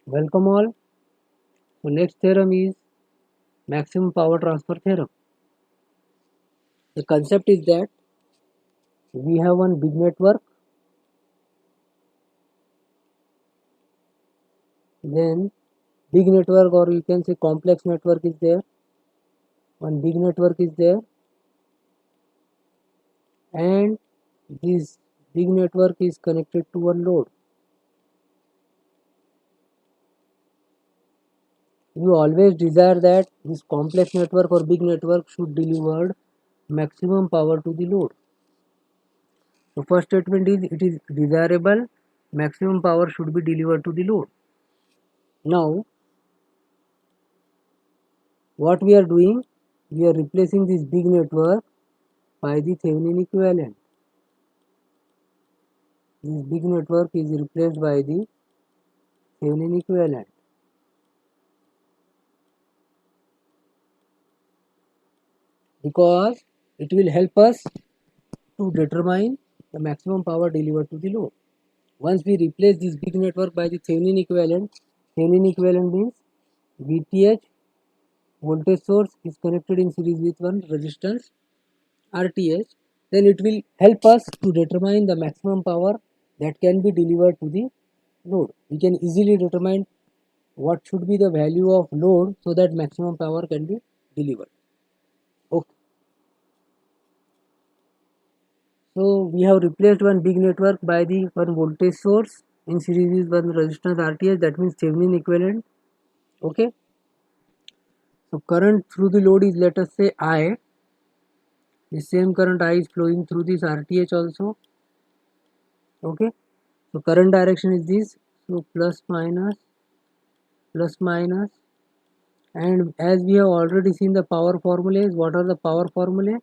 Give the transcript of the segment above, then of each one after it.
Welcome all. So next theorem is maximum power transfer theorem. The concept is that we have one big network, then big network or you can say complex network is there. One big network is there, and this big network is connected to one load. You always desire that this complex network or big network should deliver maximum power to the load. The first statement is it is desirable maximum power should be delivered to the load. Now what we are doing, we are replacing this big network by the Thevenin equivalent. This big network is replaced by the Thevenin equivalent. Because it will help us to determine the maximum power delivered to the load. Once we replace this big network by the Thevenin equivalent means VTH voltage source is connected in series with one resistance RTH, then it will help us to determine the maximum power that can be delivered to the load. We can easily determine what should be the value of load so that maximum power can be delivered. Okay. So we have replaced one big network by the one voltage source in series with one resistance RTH, that means Thevenin equivalent. Okay. So current through the load is, let us say, I. The same current I is flowing through this RTH also. Okay. So current direction is this. So plus minus, and as we have already seen the power formulas, what are the power formulae?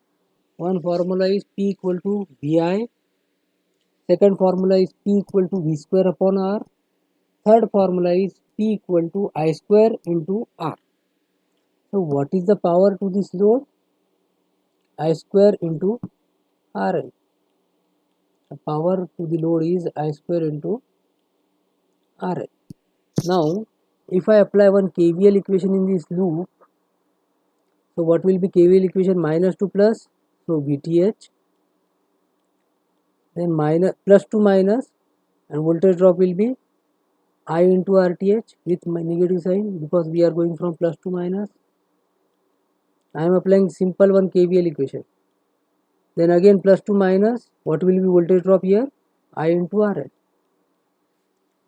One formula is P equal to VI, second formula is P equal to V square upon R, third formula is P equal to I square into R. So what is the power to this load? I square into RL. The power to the load is I square into RL. Now if I apply one KVL equation in this loop, so what will be KVL equation? Minus to plus, so VTH, then minus plus to minus, and voltage drop will be I into RTH with my negative sign because we are going from plus to minus. I am applying simple one KVL equation. Then again plus to minus, what will be voltage drop here? I into RL.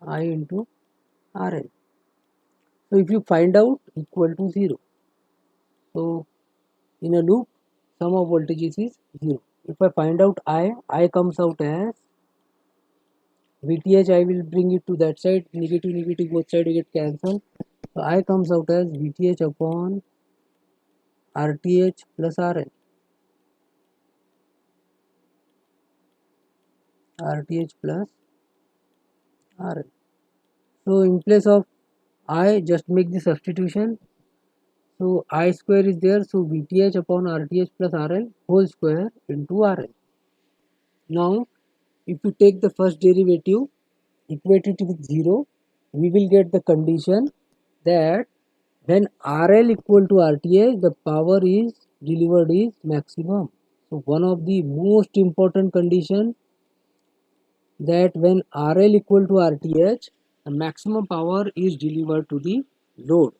I into RL. So if you find out equal to 0. So in a loop, sum of voltages is 0. If I find out I comes out as VTH, I will bring it to that side, negative both sides get cancelled. So I comes out as VTH upon RTH plus RL. RTH plus RL. So in place of I, just make the substitution. So I square is there, so VTH upon RTH plus RL whole square into RL. Now if you take the first derivative, equate it with 0, we will get the condition that when RL equal to RTH, the power is delivered is maximum. So one of the most important condition, that when RL equal to RTH, the maximum power is delivered to the load.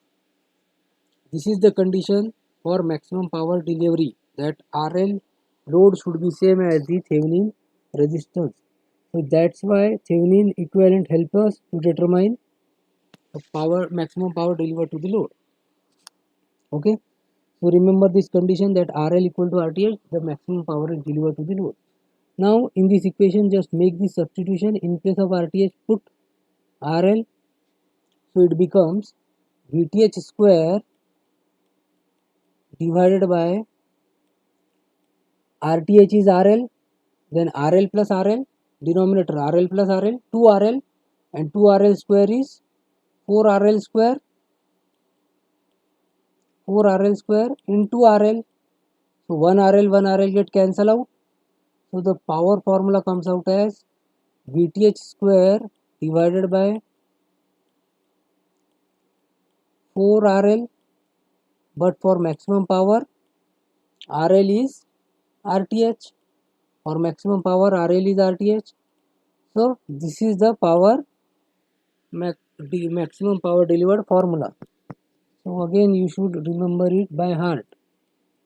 This is the condition for maximum power delivery, that RL load should be same as the Thevenin resistance. So that's why Thevenin equivalent help us to determine the maximum power delivered to the load. Okay. So remember this condition, that RL equal to RTH, the maximum power is delivered to the load. Now in this equation, just make this substitution. In place of RTH, put RL. So it becomes VTH square divided by RTH is RL, then RL plus RL, denominator RL plus RL, 2RL, and 2RL square is 4RL square, 4RL square into RL. So 1RL get cancel out. So the power formula comes out as VTH square divided by 4 RL, but for maximum power RL is RTH. For maximum power RL is RTH. So this is the maximum power delivered formula. So again you should remember it by heart,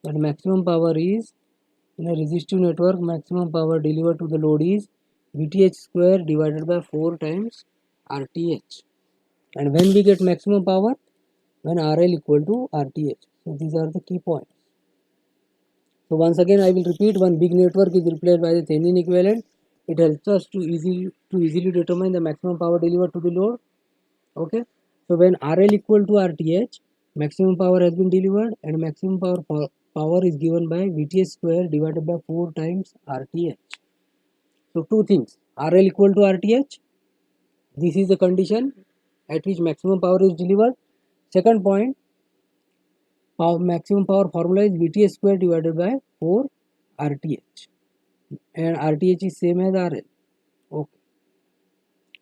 that maximum power is, in a resistive network, maximum power delivered to the load is VTH square divided by 4 times RTH. And when we get maximum power? When RL equal to RTH. So these are the key points. So once again I will repeat, one big network is replaced by the Thevenin equivalent. It helps us to easily determine the maximum power delivered to the load. Okay. So when RL equal to RTH, maximum power has been delivered, and maximum power is given by VTH square divided by 4 times RTH. So two things, RL equal to RTH, this is the condition at which maximum power is delivered. Second point, maximum power formula is VTH square divided by 4 RTH, and RTH is same as RL. Okay.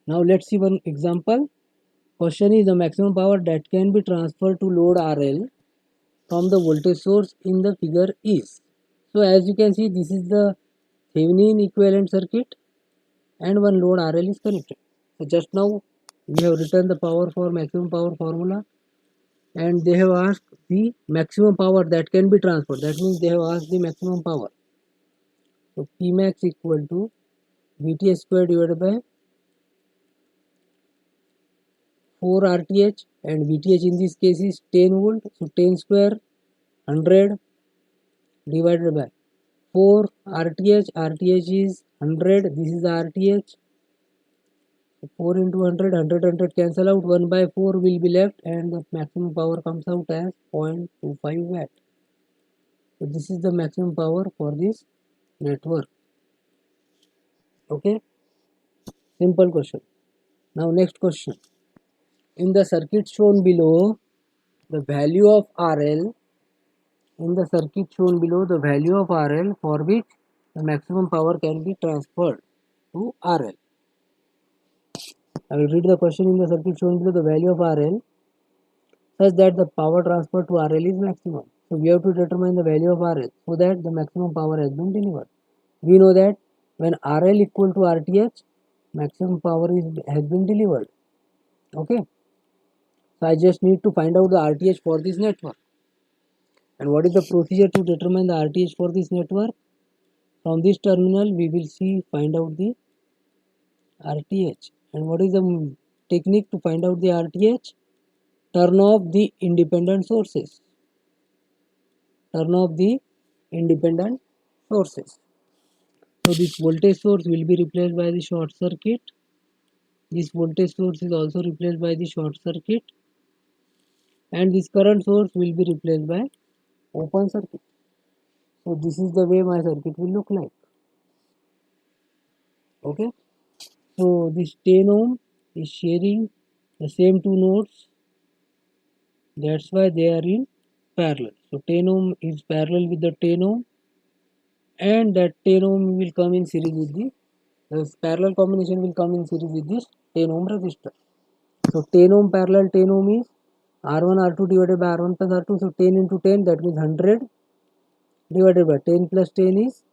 Now let's see one example. Question is, the maximum power that can be transferred to load RL from the voltage source in the figure is. So as you can see, this is the Thevenin equivalent circuit and one load RL is connected. So just now we have written the power for maximum power formula, and they have asked the maximum power that can be transferred. That means they have asked the maximum power. So Pmax equal to VTH square divided by 4 RTH, and VTH in this case is 10 volt. So 10 square 100 divided by 4 RTH. RTH is 100. This is the RTH. 4 into 100, 100 cancel out, 1 by 4 will be left, and the maximum power comes out as 0.25 watt. So this is the maximum power for this network. Okay, simple question. Now next question. In the circuit shown below, the value of RL, for which the maximum power can be transferred to RL. I will read the question. In the circuit shown below, the value of RL such that the power transfer to RL is maximum. So we have to determine the value of RL so that the maximum power has been delivered. We know that when RL equal to RTH, maximum power has been delivered. Okay. So I just need to find out the RTH for this network. And what is the procedure to determine the RTH for this network? From this terminal we will find out the RTH. And what is the technique to find out the RTH? Turn off the independent sources. So this voltage source will be replaced by the short circuit. This voltage source is also replaced by the short circuit, and this current source will be replaced by open circuit. So this is the way my circuit will look like. Okay. So this 10 ohm is sharing the same two nodes. That's why they are in parallel. So 10 ohm is parallel with the 10 ohm, and that 10 ohm will come in series with the parallel combination will come in series with this 10 ohm resistor. So 10 ohm parallel 10 ohm is R1 R2 divided by R1 plus R2. So 10 into 10, that means 100 divided by 10 plus 10 is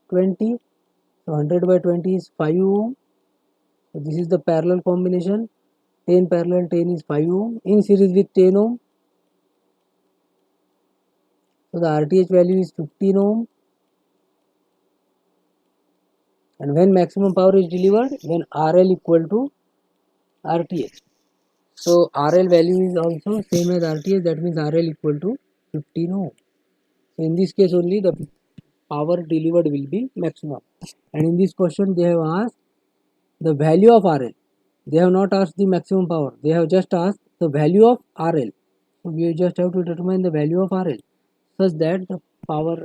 20. So 100 by 20 is 5 ohm. So this is the parallel combination. 10 parallel 10 is 5 ohm in series with 10 ohm. So the RTH value is 15 ohm. And when maximum power is delivered, when RL equal to RTH. So RL value is also same as RTH, that means RL equal to 15 ohm. So in this case only the power delivered will be maximum. And in this question they have asked the value of RL. They have not asked the maximum power. They have just asked the value of RL. So we just have to determine the value of RL such that the power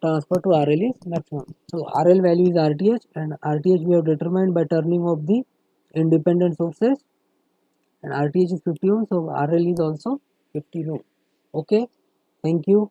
transfer to RL is maximum. So RL value is RTH, and RTH we have determined by turning off the independent sources, and RTH is 50 ohm, so RL is also 50 ohm. Okay, thank you.